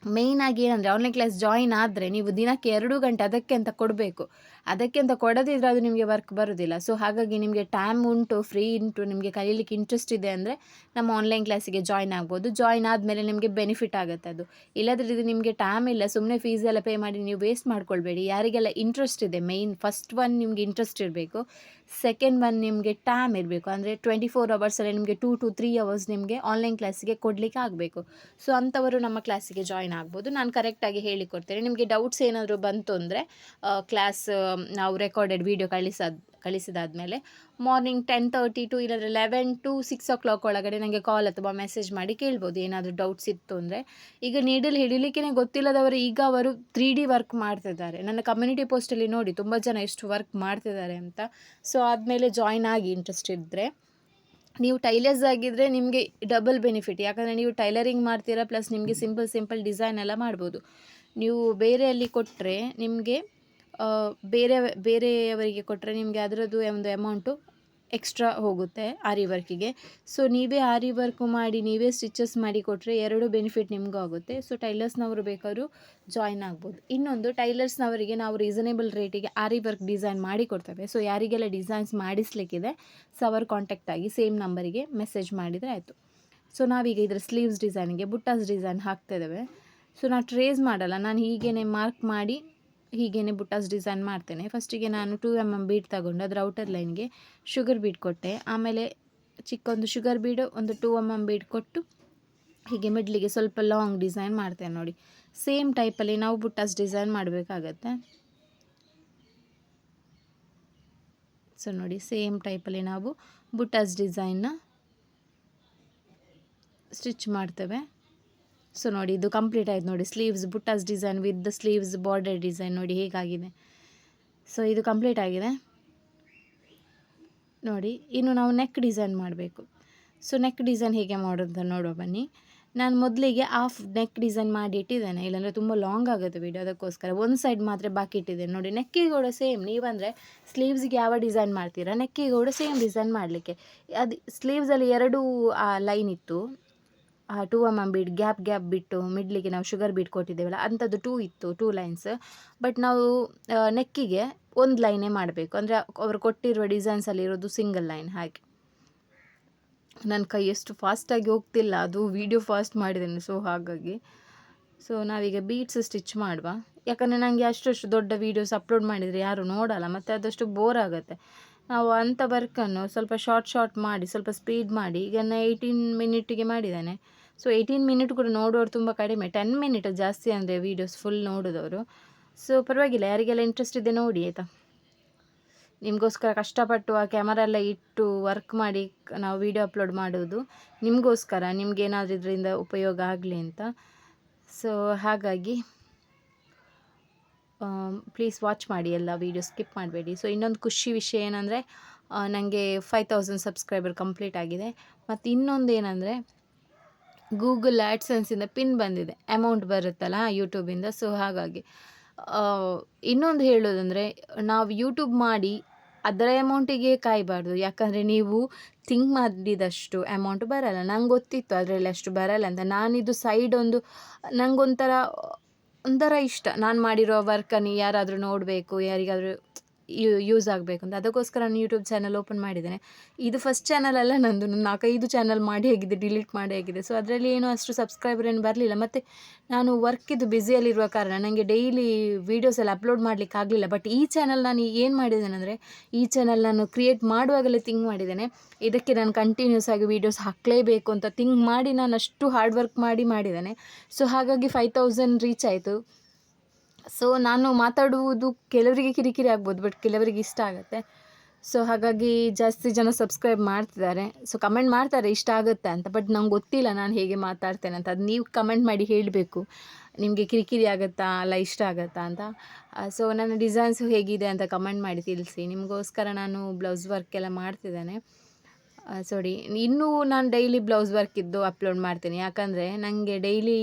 ಮೇಯ್ನಾಗಿ ಏನಂದರೆ, ಆನ್ಲೈನ್ ಕ್ಲಾಸ್ ಜಾಯಿನ್ ಆದರೆ ನೀವು ದಿನಕ್ಕೆ 2 ಗಂಟೆ ಅದಕ್ಕೆ ಅಂತ ಕೊಡಬೇಕು. ಅದಕ್ಕೆ ಅಂತ ಕೊಡದಿದ್ರೆ ಅದು ನಿಮಗೆ ವರ್ಕ್ ಬರೋದಿಲ್ಲ. ಸೊ ಹಾಗಾಗಿ ನಿಮಗೆ ಟೈಮ್ ಉಂಟು, ಫ್ರೀ ಉಂಟು, ನಿಮಗೆ ಕಲೀಲಿಕ್ಕೆ ಇಂಟ್ರೆಸ್ಟ್ ಇದೆ ಅಂದರೆ ನಮ್ಮ ಆನ್ಲೈನ್ ಕ್ಲಾಸಿಗೆ ಜಾಯಿನ್ ಆಗ್ಬೋದು. ಜಾಯಿನ್ ಆದಮೇಲೆ ನಿಮಗೆ ಬೆನಿಫಿಟ್ ಆಗುತ್ತೆ ಅದು. ಇಲ್ಲದ್ರೆ ಇದು ನಿಮಗೆ ಟೈಮ್ ಇಲ್ಲ, ಸುಮ್ಮನೆ ಫೀಸ್ ಎಲ್ಲ ಪೇ ಮಾಡಿ ನೀವು ವೇಸ್ಟ್ ಮಾಡ್ಕೊಳ್ಬೇಡಿ. ಯಾರಿಗೆಲ್ಲ ಇಂಟ್ರೆಸ್ಟ್ ಇದೆ, ಫಸ್ಟ್ ಒನ್ ನಿಮಗೆ ಇಂಟ್ರೆಸ್ಟ್ ಇರಬೇಕು, ಸೆಕೆಂಡ್ ಒನ್ ನಿಮಗೆ ಟೈಮ್ ಇರಬೇಕು. ಅಂದರೆ 24 ಅವರ್ಸಲ್ಲಿ ನಿಮಗೆ 2 to 3 ಅವರ್ಸ್ ನಿಮಗೆ ಆನ್ಲೈನ್ ಕ್ಲಾಸಿಗೆ ಕೊಡಲಿಕ್ಕೆ ಆಗಬೇಕು. ಸೊ ಅಂಥವರು ನಮ್ಮ ಕ್ಲಾಸಿಗೆ ಜಾಯಿನ್ ಆಗ್ಬೋದು. ನಾನು ಕರೆಕ್ಟಾಗಿ ಹೇಳಿಕೊಡ್ತೇನೆ. ನಿಮಗೆ ಡೌಟ್ಸ್ ಏನಾದರೂ ಬಂತು ಅಂದರೆ ಕ್ಲಾಸ್ ನಾವು ರೆಕಾರ್ಡೆಡ್ ವೀಡಿಯೋ ಕಳಿಸಿದಾದಮೇಲೆ ಮಾರ್ನಿಂಗ್ 10:30 to ಇಲ್ಲಾಂದರೆ 11 to 6 o'clock ಒಳಗಡೆ ನನಗೆ ಕಾಲ್ ಅಥವಾ ಮೆಸೇಜ್ ಮಾಡಿ ಕೇಳ್ಬೋದು ಏನಾದರೂ ಡೌಟ್ಸ್ ಇತ್ತು ಅಂದರೆ. ಈಗ ನೀಡಲ್ ಹಿಡಿಲಿಕ್ಕೇ ಗೊತ್ತಿಲ್ಲದವರು ಈಗ ಅವರು 3D ವರ್ಕ್ ಮಾಡ್ತಿದ್ದಾರೆ. ನನ್ನ ಕಮ್ಯುನಿಟಿ ಪೋಸ್ಟಲ್ಲಿ ನೋಡಿ ತುಂಬ ಜನ ಎಷ್ಟು ವರ್ಕ್ ಮಾಡ್ತಿದ್ದಾರೆ ಅಂತ. ಸೊ ಆದಮೇಲೆ ಜಾಯಿನ್ ಆಗಿ ಇಂಟ್ರೆಸ್ಟ್ ಇದ್ದರೆ. ನೀವು ಟೈಲರ್ಸ್ ಆಗಿದ್ದರೆ ನಿಮಗೆ ಡಬಲ್ ಬೆನಿಫಿಟ್, ಯಾಕಂದರೆ ನೀವು ಟೈಲರಿಂಗ್ ಮಾಡ್ತೀರಾ, ಪ್ಲಸ್ ನಿಮಗೆ ಸಿಂಪಲ್ ಡಿಸೈನ್ ಎಲ್ಲ ಮಾಡ್ಬೋದು. ನೀವು ಬೇರೆಯಲ್ಲಿ ಕೊಟ್ಟರೆ ನಿಮಗೆ ಬೇರೆಯವರಿಗೆ ಕೊಟ್ಟರೆ ನಿಮಗೆ ಅದರದ್ದು ಒಂದು ಅಮೌಂಟು ಎಕ್ಸ್ಟ್ರಾ ಹೋಗುತ್ತೆ ಆರಿ ವರ್ಕಿಗೆ. ಸೊ ನೀವೇ ಆರಿ ವರ್ಕ್ ಮಾಡಿ ನೀವೇ ಸ್ಟಿಚಸ್ ಮಾಡಿ ಕೊಟ್ಟರೆ 2 ಬೆನಿಫಿಟ್ ನಿಮಗೂ ಆಗುತ್ತೆ. ಸೊ ಟೈಲರ್ಸ್ನವರು ಬೇಕಾದ್ರೂ ಜಾಯಿನ್ ಆಗ್ಬೋದು. ಇನ್ನೊಂದು, ಟೈಲರ್ಸ್ನವರಿಗೆ ನಾವು ರೀಸನೇಬಲ್ ರೇಟಿಗೆ ಆರಿ ವರ್ಕ್ ಡಿಸೈನ್ ಮಾಡಿ ಕೊಡ್ತೇವೆ. ಸೊ ಯಾರಿಗೆಲ್ಲ ಡಿಸೈನ್ಸ್ ಮಾಡಿಸ್ಲಿಕ್ಕಿದೆ ಸೊ ಅವರು ಕಾಂಟ್ಯಾಕ್ಟ್ ಆಗಿ ಸೇಮ್ ನಂಬರಿಗೆ ಮೆಸೇಜ್ ಮಾಡಿದರೆ ಆಯಿತು. ಸೊ ನಾವೀಗ ಇದರ ಸ್ಲೀವ್ಸ್ ಡಿಸೈನಿಗೆ ಬುಟ್ಟಾಸ್ ಡಿಸೈನ್ ಹಾಕ್ತಿದ್ದೇವೆ. ಸೊ ನಾನು ಟ್ರೇಸ್ ಮಾಡಲ್ಲ, ನಾನು ಹೀಗೇ ಮಾರ್ಕ್ ಮಾಡಿ ಹೀಗೇ ಬುಟ್ಟಾಸ್ ಡಿಸೈನ್ ಮಾಡ್ತೇನೆ. ಫಸ್ಟಿಗೆ ನಾನು 2 mm ಬೀಡ್ ತಗೊಂಡು ಅದರ ಔಟರ್ ಲೈನ್ಗೆ ಶುಗರ್ ಬೀಡ್ ಕೊಟ್ಟೆ. ಆಮೇಲೆ ಚಿಕ್ಕೊಂದು ಶುಗರ್ ಬೀಡು, ಒಂದು 2 mm ಬೀಡ್ ಕೊಟ್ಟು ಹೀಗೆ ಮಿಡ್ಲಿಗೆ ಸ್ವಲ್ಪ ಲಾಂಗ್ ಡಿಸೈನ್ ಮಾಡ್ತೇನೆ ನೋಡಿ. ಸೇಮ್ ಟೈಪಲ್ಲಿ ನಾವು ಬುಟ್ಟಾಸ್ ಡಿಸೈನ್ ಮಾಡಬೇಕಾಗತ್ತೆ. ಸೊ ನೋಡಿ, ಸೇಮ್ ಟೈಪಲ್ಲಿ ನಾವು ಬುಟ್ಟಾಸ್ ಡಿಸೈನ್ನ ಸ್ಟಿಚ್ ಮಾಡ್ತೇವೆ. ಸೊ ನೋಡಿ ಇದು ಕಂಪ್ಲೀಟ್ ಆಯ್ತು ನೋಡಿ, ಸ್ಲೀವ್ಸ್ ಬುಟ್ಟಾಸ್ design with sleeves border design ನೋಡಿ ಹೇಗಾಗಿದೆ. ಸೊ ಇದು ಕಂಪ್ಲೀಟ್ ಆಗಿದೆ ನೋಡಿ. ಇನ್ನು ನಾವು ನೆಕ್ ಡಿಸೈನ್ ಮಾಡಬೇಕು. ಸೊ ನೆಕ್ ಡಿಸೈನ್ ಹೇಗೆ ಮಾಡೋದು ಅಂತ ನೋಡುವ ಬನ್ನಿ. ನಾನು ಮೊದಲಿಗೆ ಹಾಫ್ ನೆಕ್ ಡಿಸೈನ್ ಮಾಡಿ ಇಟ್ಟಿದ್ದೇನೆ, ಇಲ್ಲಾಂದರೆ ತುಂಬ ಲಾಂಗ್ ಆಗುತ್ತೆ ವಿಡಿಯೋ, ಅದಕ್ಕೋಸ್ಕರ ಒಂದು ಸೈಡ್ ಮಾತ್ರ ಬಾಕಿ ಇಟ್ಟಿದ್ದೇನೆ ನೋಡಿ. ನೆಕ್ಕಿಗೆ ಕೂಡ ಸೇಮ್, ನೀವಂದರೆ ಸ್ಲೀವ್ಸ್ಗೆ ಯಾವ ಡಿಸೈನ್ ಮಾಡ್ತೀರಾ ನೆಕ್ಕಿಗೆ ಕೂಡ ಸೇಮ್ ಡಿಸೈನ್ ಮಾಡಲಿಕ್ಕೆ. ಅದು ಸ್ಲೀವ್ಸಲ್ಲಿ 2 ಲೈನ್ ಇತ್ತು, 2 mm ಬೀಡ್ ಗ್ಯಾಪ್ ಬಿಟ್ಟು ಮಿಡ್ಲಿಗೆ ನಾವು ಶುಗರ್ ಬೀಡ್ ಕೊಟ್ಟಿದ್ದೇವಲ್ಲ ಅಂಥದ್ದು 2 ಇತ್ತು, 2 ಲೈನ್ಸ್. ಬಟ್ ನಾವು ನೆಕ್ಕಿಗೆ 1 ಲೈನೇ ಮಾಡಬೇಕು, ಅಂದರೆ ಅವರು ಕೊಟ್ಟಿರುವ ಡಿಸೈನ್ಸಲ್ಲಿ ಇರೋದು ಸಿಂಗಲ್ ಲೈನ್. ಹಾಗೆ ನನ್ನ ಕೈ ಎಷ್ಟು ಫಾಸ್ಟಾಗಿ ಹೋಗ್ತಿಲ್ಲ, ಅದು ವೀಡಿಯೋ ಫಾಸ್ಟ್ ಮಾಡಿದ್ದೇನೆ, ಸೊ ಹಾಗಾಗಿ. ಸೊ ನಾವೀಗ ಬೀಡ್ಸ್ ಸ್ಟಿಚ್ ಮಾಡುವ, ಯಾಕಂದರೆ ನನಗೆ ಅಷ್ಟು ದೊಡ್ಡ ವೀಡಿಯೋಸ್ ಅಪ್ಲೋಡ್ ಮಾಡಿದರೆ ಯಾರು ನೋಡಲ್ಲ, ಮತ್ತು ಅದಷ್ಟು ಬೋರ್ ಆಗುತ್ತೆ. ನಾವು ಅಂಥ ವರ್ಕನ್ನು ಸ್ವಲ್ಪ ಶಾರ್ಟ್ ಮಾಡಿ ಸ್ವಲ್ಪ ಸ್ಪೀಡ್ ಮಾಡಿ ಈಗ 18 ಮಿನಿಟಿಗೆ ಮಾಡಿದ್ದೇನೆ. ಸೊ 18 ಮಿನಿಟ್ ಕೂಡ ನೋಡೋರು ತುಂಬ ಕಡಿಮೆ, 10 ಮಿನಿಟ್ ಜಾಸ್ತಿ ಅಂದರೆ ವೀಡಿಯೋಸ್ ಫುಲ್ ನೋಡೋದವರು. ಸೊ ಪರವಾಗಿಲ್ಲ, ಯಾರಿಗೆಲ್ಲ ಇಂಟ್ರೆಸ್ಟ್ ಇದೆ ನೋಡಿ ಆಯಿತಾ. ನಿಮಗೋಸ್ಕರ ಕಷ್ಟಪಟ್ಟು ಆ ಕ್ಯಾಮರಾ ಎಲ್ಲ ಇಟ್ಟು ವರ್ಕ್ ಮಾಡಿ ನಾವು ವೀಡಿಯೋ ಅಪ್ಲೋಡ್ ಮಾಡೋದು ನಿಮಗೋಸ್ಕರ, ನಿಮಗೇನಾದರೂ ಇದರಿಂದ ಉಪಯೋಗ ಆಗಲಿ ಅಂತ. ಸೊ ಹಾಗಾಗಿ ಪ್ಲೀಸ್ ವಾಚ್ ಮಾಡಿ ಎಲ್ಲ ವೀಡಿಯೋ, ಸ್ಕಿಪ್ ಮಾಡಬೇಡಿ. ಸೊ ಇನ್ನೊಂದು ಖುಷಿ ವಿಷಯ ಏನಂದರೆ ನನಗೆ 5000 ಸಬ್ಸ್ಕ್ರೈಬರ್ ಕಂಪ್ಲೀಟ್ ಆಗಿದೆ. ಮತ್ತು ಇನ್ನೊಂದು ಏನಂದರೆ ಗೂಗಲ್ ಆ್ಯಡ್ಸೆನ್ಸಿಂದ ಪಿನ್ ಬಂದಿದೆ, ಅಮೌಂಟ್ ಬರುತ್ತಲ್ಲ ಯೂಟ್ಯೂಬಿಂದ. ಸೊ ಹಾಗಾಗಿ ಇನ್ನೊಂದು ಹೇಳೋದಂದರೆ, ನಾವು ಯೂಟ್ಯೂಬ್ ಮಾಡಿ ಅದರ ಅಮೌಂಟಿಗೆ ಕಾಯಬಾರ್ದು, ಯಾಕಂದರೆ ನೀವು ಥಿಂಕ್ ಮಾಡಿದಷ್ಟು ಅಮೌಂಟ್ ಬರಲ್ಲ. ನಂಗೆ ಗೊತ್ತಿತ್ತು ಅದರಲ್ಲಿ ಅಷ್ಟು ಬರಲ್ಲ ಅಂತ. ನಾನಿದು ಸೈಡ್ ಒಂಥರ ಇಷ್ಟ, ನಾನು ಮಾಡಿರೋ ವರ್ಕನ್ನು ಯಾರಾದರೂ ನೋಡಬೇಕು, ಯಾರಿಗಾದರೂ ಯೂಸ್ ಆಗಬೇಕು ಅಂತ, ಅದಕ್ಕೋಸ್ಕರ ನಾನು ಯೂಟ್ಯೂಬ್ ಚಾನಲ್ ಓಪನ್ ಮಾಡಿದ್ದೇನೆ. ಇದು ಫಸ್ಟ್ ಚಾನಲ್ ಅಲ್ಲ ನಂದು, 4-5 ಚಾನಲ್ ಮಾಡಿ ಹೇಗಿದೆ, ಡಿಲೀಟ್ ಮಾಡಿ ಹೇಗಿದೆ. ಸೊ ಅದರಲ್ಲಿ ಏನೂ ಅಷ್ಟು ಸಬ್ಸ್ಕ್ರೈಬರ್ ಏನು ಬರಲಿಲ್ಲ. ಮತ್ತು ನಾನು ವರ್ಕಿದ್ದು ಬ್ಯುಸಿಯಲ್ಲಿರುವ ಕಾರಣ ನನಗೆ ಡೈಲಿ ವೀಡಿಯೋಸ್ ಎಲ್ಲ ಅಪ್ಲೋಡ್ ಮಾಡಲಿಕ್ಕೆ ಆಗಲಿಲ್ಲ. ಬಟ್ ಈ ಚಾನಲ್ ನಾನು ಏನು ಮಾಡಿದ್ದೇನೆ ಅಂದರೆ, ಈ ಚಾನಲ್ ನಾನು ಕ್ರಿಯೇಟ್ ಮಾಡುವಾಗಲೇ ಥಿಂಕ್ ಮಾಡಿದ್ದೇನೆ, ಇದಕ್ಕೆ ನಾನು ಕಂಟಿನ್ಯೂಸ್ ಆಗಿ ವೀಡಿಯೋಸ್ ಹಾಕಲೇಬೇಕು ಅಂತ ಥಿಂಕ್ ಮಾಡಿ ನಾನು ಅಷ್ಟು ಹಾರ್ಡ್ ವರ್ಕ್ ಮಾಡಿದ್ದೇನೆ. ಸೊ ಹಾಗಾಗಿ 5000 ರೀಚ್ ಆಯಿತು. ಸೊ ನಾನು ಮಾತಾಡುವುದು ಕೆಲವರಿಗೆ ಕಿರಿಕಿರಿ ಆಗ್ಬೋದು, ಬಟ್ ಕೆಲವರಿಗೆ ಇಷ್ಟ ಆಗುತ್ತೆ. ಸೊ ಹಾಗಾಗಿ ಜಾಸ್ತಿ ಜನ ಸಬ್ಸ್ಕ್ರೈಬ್ ಮಾಡ್ತಿದ್ದಾರೆ. ಸೊ ಕಮೆಂಟ್ ಮಾಡ್ತಾರೆ ಇಷ್ಟ ಆಗುತ್ತೆ ಅಂತ, ಬಟ್ ನಂಗೆ ಗೊತ್ತಿಲ್ಲ ನಾನು ಹೇಗೆ ಮಾತಾಡ್ತೇನೆ ಅಂತ. ಅದು ನೀವು ಕಮೆಂಟ್ ಮಾಡಿ ಹೇಳಬೇಕು, ನಿಮಗೆ ಕಿರಿಕಿರಿ ಆಗುತ್ತಾ ಅಲ್ಲ ಇಷ್ಟ ಆಗುತ್ತಾ ಅಂತ. ಸೊ ನನ್ನ ಡಿಸೈನ್ಸು ಹೇಗಿದೆ ಅಂತ ಕಮೆಂಟ್ ಮಾಡಿ ತಿಳಿಸಿ. ನಿಮಗೋಸ್ಕರ ನಾನು ಬ್ಲೌಸ್ ವರ್ಕ್ ಎಲ್ಲ ಮಾಡ್ತಿದ್ದೇನೆ. ಸಾರಿ, ಇನ್ನೂ ನಾನು ಡೈಲಿ ಬ್ಲೌಸ್ ವರ್ಕ್ ಇದ್ದು ಅಪ್ಲೋಡ್ ಮಾಡ್ತೀನಿ, ಯಾಕಂದರೆ ನನಗೆ ಡೈಲಿ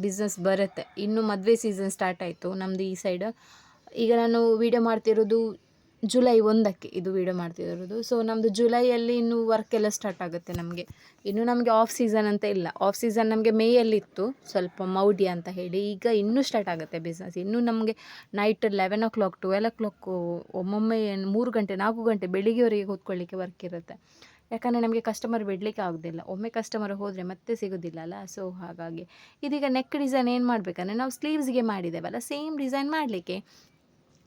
ಬಿಸ್ನೆಸ್ ಬರುತ್ತೆ. ಇನ್ನು ಮದುವೆ ಸೀಸನ್ ಸ್ಟಾರ್ಟ್ ಆಯಿತು ನಮ್ಮದು ಈ ಸೈಡ್. ಈಗ ನಾನು ವೀಡಿಯೋ ಮಾಡ್ತಿರೋದು ಜುಲೈ 1ಕ್ಕೆ ಇದು ವೀಡಿಯೋ ಮಾಡ್ತಿರೋದು. ಸೊ ನಮ್ಮದು ಜುಲೈಯಲ್ಲಿ ಇನ್ನೂ ವರ್ಕ್ ಎಲ್ಲ ಸ್ಟಾರ್ಟ್ ಆಗುತ್ತೆ ನಮಗೆ. ಇನ್ನು ನಮಗೆ ಆಫ್ ಸೀಸನ್ ಅಂತ ಇಲ್ಲ, ಆಫ್ ಸೀಸನ್ ನಮಗೆ ಮೇಯಲ್ಲಿತ್ತು ಸ್ವಲ್ಪ ಮೌಢ್ಯ ಅಂತ ಹೇಳಿ. ಈಗ ಇನ್ನೂ ಸ್ಟಾರ್ಟ್ ಆಗುತ್ತೆ ಬಿಸ್ನೆಸ್. ಇನ್ನೂ ನಮಗೆ ನೈಟ್ 11 o'clock 12 o'clock ಒಮ್ಮೊಮ್ಮೆ 3 ಗಂಟೆ 4 ಗಂಟೆ ಬೆಳಿಗ್ಗೆವರೆಗೆ ಕೂತ್ಕೊಳ್ಳಿಕ್ಕೆ ವರ್ಕ್ ಇರುತ್ತೆ. ಯಾಕಂದರೆ ನಮಗೆ ಕಸ್ಟಮರ್ ಬಿಡಲಿಕ್ಕೆ ಆಗೋದಿಲ್ಲ, ಒಮ್ಮೆ ಕಸ್ಟಮರ್ ಹೋದರೆ ಮತ್ತೆ ಸಿಗೋದಿಲ್ಲ ಅಲ್ಲ. ಸೊ ಹಾಗಾಗಿ ಇದೀಗ ನೆಕ್ ಡಿಸೈನ್ ಏನು ಮಾಡಬೇಕಂದ್ರೆ, ನಾವು ಸ್ಲೀವ್ಸ್ಗೆ ಮಾಡಿದ್ದೇವಲ್ಲ ಸೇಮ್ ಡಿಸೈನ್ ಮಾಡಲಿಕ್ಕೆ,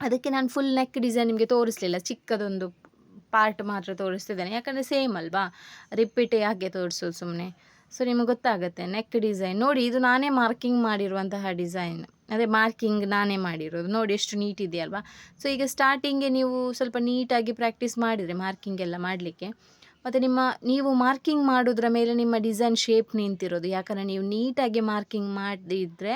ಅದಕ್ಕೆ ನಾನು ಫುಲ್ ನೆಕ್ ಡಿಸೈನ್ ನಿಮಗೆ ತೋರಿಸಲಿಲ್ಲ, ಚಿಕ್ಕದೊಂದು ಪಾರ್ಟ್ ಮಾತ್ರ ತೋರಿಸ್ತಿದ್ದೇನೆ. ಯಾಕಂದರೆ ಸೇಮ್ ಅಲ್ವಾ, ರಿಪೀಟೇ ಹಾಗೆ ತೋರಿಸೋದು ಸುಮ್ಮನೆ. ಸೊ ನಿಮಗೆ ಗೊತ್ತಾಗುತ್ತೆ ನೆಕ್ ಡಿಸೈನ್ ನೋಡಿ. ಇದು ನಾನೇ ಮಾರ್ಕಿಂಗ್ ಮಾಡಿರುವಂತಹ ಡಿಸೈನ್, ಅದೇ ಮಾರ್ಕಿಂಗ್ ನಾನೇ ಮಾಡಿರೋದು ನೋಡಿ, ಎಷ್ಟು ನೀಟ್ ಇದೆಯಲ್ವಾ. ಸೊ ಈಗ ಸ್ಟಾರ್ಟಿಂಗ್ಗೆ ನೀವು ಸ್ವಲ್ಪ ನೀಟಾಗಿ ಪ್ರಾಕ್ಟೀಸ್ ಮಾಡಿದರೆ ಮಾರ್ಕಿಂಗ್ ಎಲ್ಲ ಮಾಡಲಿಕ್ಕೆ, ಮತ್ತು ನೀವು ಮಾರ್ಕಿಂಗ್ ಮಾಡೋದ್ರ ಮೇಲೆ ನಿಮ್ಮ ಡಿಸೈನ್ ಶೇಪ್ ನಿಂತಿರೋದು. ಯಾಕಂದರೆ ನೀವು ನೀಟಾಗಿ ಮಾರ್ಕಿಂಗ್ ಮಾಡಿದರೆ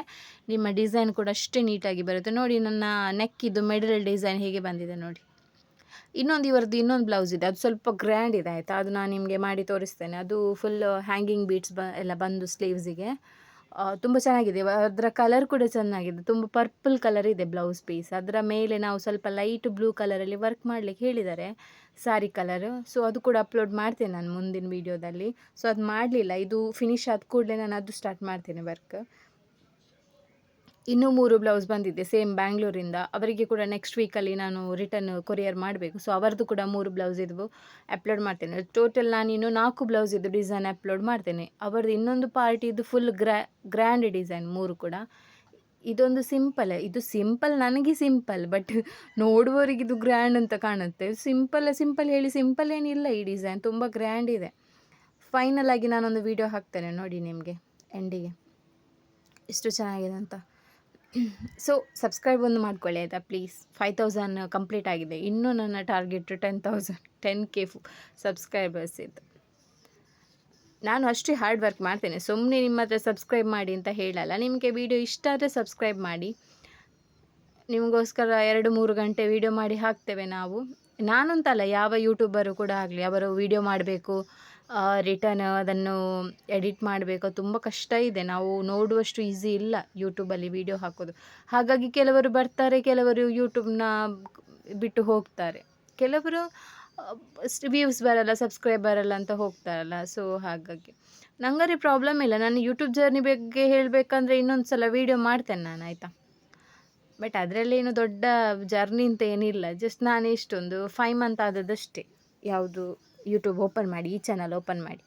ನಿಮ್ಮ ಡಿಸೈನ್ ಕೂಡ ಅಷ್ಟೇ ನೀಟಾಗಿ ಬರುತ್ತೆ. ನೋಡಿ ನನ್ನ ನೆಕ್ಕಿದ್ದು ಮಿಡಲ್ ಡಿಸೈನ್ ಹೇಗೆ ಬಂದಿದೆ ನೋಡಿ. ಇವರದ್ದು ಇನ್ನೊಂದು ಬ್ಲೌಸ್ ಇದೆ, ಅದು ಸ್ವಲ್ಪ ಗ್ರ್ಯಾಂಡ್ ಇದೆ ಆಯಿತಾ, ಅದು ನಾನು ನಿಮಗೆ ಮಾಡಿ ತೋರಿಸ್ತೇನೆ. ಅದು ಫುಲ್ ಹ್ಯಾಂಗಿಂಗ್ ಬೀಡ್ಸ್ ಎಲ್ಲ ಬಂದು ಸ್ಲೀವ್ಸಿಗೆ ತುಂಬ ಚೆನ್ನಾಗಿದೆ. ಅದರ ಕಲರ್ ಕೂಡ ಚೆನ್ನಾಗಿದೆ, ತುಂಬ ಪರ್ಪಲ್ ಕಲರ್ ಇದೆ ಬ್ಲೌಸ್ ಪೀಸ್. ಅದರ ಮೇಲೆ ನಾವು ಸ್ವಲ್ಪ ಲೈಟ್ ಬ್ಲೂ ಕಲರಲ್ಲಿ ವರ್ಕ್ ಮಾಡಲಿಕ್ಕೆ ಹೇಳಿದ್ದಾರೆ, ಸಾರಿ ಕಲರ್. ಸೊ ಅದು ಕೂಡ ಅಪ್ಲೋಡ್ ಮಾಡ್ತೇನೆ ನಾನು ಮುಂದಿನ ವೀಡಿಯೋದಲ್ಲಿ. ಸೊ ಅದು ಮಾಡಲಿಲ್ಲ, ಇದು ಫಿನಿಶ್ ಆದ ಕೂಡಲೇ ನಾನು ಅದು ಸ್ಟಾರ್ಟ್ ಮಾಡ್ತೇನೆ ವರ್ಕ್. ಇನ್ನೂ 3 ಬ್ಲೌಸ್ ಬಂದಿದೆ ಸೇಮ್ ಬ್ಯಾಂಗ್ಳೂರಿಂದ. ಅವರಿಗೆ ಕೂಡ ನೆಕ್ಸ್ಟ್ ವೀಕಲ್ಲಿ ನಾನು ರಿಟರ್ನ್ ಕೊರಿಯರ್ ಮಾಡಬೇಕು. ಸೊ ಅವರದ್ದು ಕೂಡ 3 ಬ್ಲೌಸ್ ಇದ್ವು, ಅಪ್ಲೋಡ್ ಮಾಡ್ತೇನೆ. ಟೋಟಲ್ ನಾನು ಇನ್ನು 4 ಬ್ಲೌಸ್ ಇದ್ದು ಡಿಸೈನ್ ಅಪ್ಲೋಡ್ ಮಾಡ್ತೇನೆ. ಅವರದ್ದು ಇನ್ನೊಂದು ಪಾರ್ಟ್ ಇದು ಫುಲ್ ಗ್ರ್ಯಾಂಡ್ ಡಿಸೈನ್ 3 ಕೂಡ. ಇದೊಂದು ಸಿಂಪಲ್, ಇದು ಸಿಂಪಲ್ ನನಗೆ ಸಿಂಪಲ್, ಬಟ್ ನೋಡುವವರಿಗೆ ಇದು ಗ್ರ್ಯಾಂಡ್ ಅಂತ ಕಾಣುತ್ತೆ. ಸಿಂಪಲ್ ಹೇಳಿ ಸಿಂಪಲ್ ಏನಿಲ್ಲ, ಈ ಡಿಸೈನ್ ತುಂಬ ಗ್ರ್ಯಾಂಡ್ ಇದೆ. ಫೈನಲ್ ಆಗಿ ನಾನೊಂದು ವೀಡಿಯೋ ಹಾಕ್ತೇನೆ ನೋಡಿ ನಿಮಗೆ ಎಂಡಿಗೆ, ಎಷ್ಟು ಚೆನ್ನಾಗಿದೆ ಅಂತ. ಸೊ ಸಬ್ಸ್ಕ್ರೈಬ್ ಒಂದು ಮಾಡ್ಕೊಳ್ಳಿ ಆಯಿತಾ ಪ್ಲೀಸ್. 5000 ಕಂಪ್ಲೀಟ್ ಆಗಿದೆ, ಇನ್ನೂ ನನ್ನ ಟಾರ್ಗೆಟ್ 10K ಸಬ್ಸ್ಕ್ರೈಬರ್ಸ್ ಇತ್ತು. ನಾನು ಅಷ್ಟೇ ಹಾರ್ಡ್ ವರ್ಕ್ ಮಾಡ್ತೇನೆ, ಸುಮ್ಮನೆ ನಿಮ್ಮ ಹತ್ರ ಸಬ್ಸ್ಕ್ರೈಬ್ ಮಾಡಿ ಅಂತ ಹೇಳಲ್ಲ. ನಿಮಗೆ ವಿಡಿಯೋ ಇಷ್ಟ ಆದರೆ ಸಬ್ಸ್ಕ್ರೈಬ್ ಮಾಡಿ, ನಿಮಗೋಸ್ಕರ 2-3 ಗಂಟೆ ವೀಡಿಯೋ ಮಾಡಿ ಹಾಕ್ತೇವೆ ನಾವು. ನಾನಂತಲ್ಲ, ಯಾವ ಯೂಟ್ಯೂಬರು ಕೂಡ ಆಗಲಿ, ಅವರು ವೀಡಿಯೋ ಮಾಡಬೇಕು, ರಿಟರ್ನ್ ಅದನ್ನು ಎಡಿಟ್ ಮಾಡಬೇಕು, ತುಂಬ ಕಷ್ಟ ಇದೆ. ನಾವು ನೋಡುವಷ್ಟು ಈಸಿ ಇಲ್ಲ ಯೂಟ್ಯೂಬಲ್ಲಿ ವೀಡಿಯೋ ಹಾಕೋದು. ಹಾಗಾಗಿ ಕೆಲವರು ಬರ್ತಾರೆ, ಕೆಲವರು ಯೂಟ್ಯೂಬ್ನ ಬಿಟ್ಟು ಹೋಗ್ತಾರೆ, ಕೆಲವರು ವ್ಯೂಸ್ ಬರಲ್ಲ, ಸಬ್ಸ್ಕ್ರೈಬ್ ಬರಲ್ಲ ಅಂತ ಹೋಗ್ತಾರಲ್ಲ. ಸೊ ಹಾಗಾಗಿ ನಂಗರಿ ಪ್ರಾಬ್ಲಮ್ ಇಲ್ಲ. ನಾನು ಯೂಟ್ಯೂಬ್ ಜರ್ನಿ ಬಗ್ಗೆ ಹೇಳಬೇಕಂದ್ರೆ ಇನ್ನೊಂದು ಸಲ ವೀಡಿಯೋ ಮಾಡ್ತೇನೆ ನಾನು, ಆಯಿತಾ. ಬಟ್ ಅದರಲ್ಲೇನು ದೊಡ್ಡ ಜರ್ನಿ ಅಂತ ಏನಿಲ್ಲ, ಜಸ್ಟ್ ನಾನು ಇಷ್ಟೊಂದು 5 ಮಂತ್ ಆದದ್ದಷ್ಟೇ ಯಾವುದು ಯೂಟ್ಯೂಬ್ ಓಪನ್ ಮಾಡಿ, ಈ ಚಾನಲ್ ಓಪನ್ ಮಾಡಿ.